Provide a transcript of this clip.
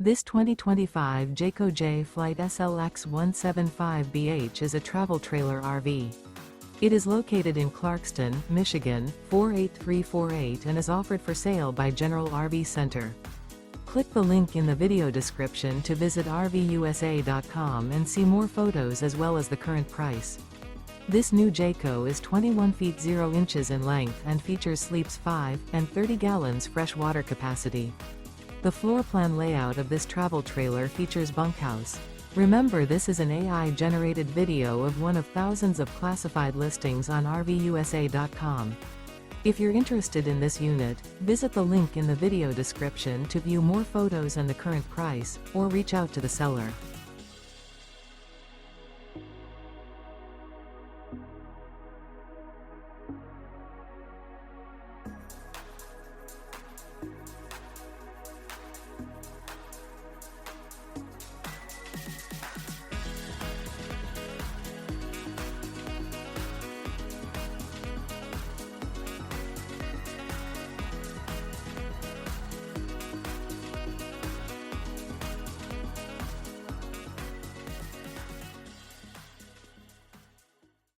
This 2025 Jayco Jay Flight SLX 175BH is a travel trailer RV. It is located in Clarkston, Michigan, 48348 and is offered for sale by General RV Center. Click the link in the video description to visit RVUSA.com and see more photos as well as the current price. This new Jayco is 21 feet 0 inches in length and features sleeps 5 and 30 gallons fresh water capacity. The floor plan layout of this travel trailer features bunkhouse. Remember, this is an AI-generated video of one of thousands of classified listings on RVUSA.com. If you're interested in this unit, visit the link in the video description to view more photos and the current price, or reach out to the seller.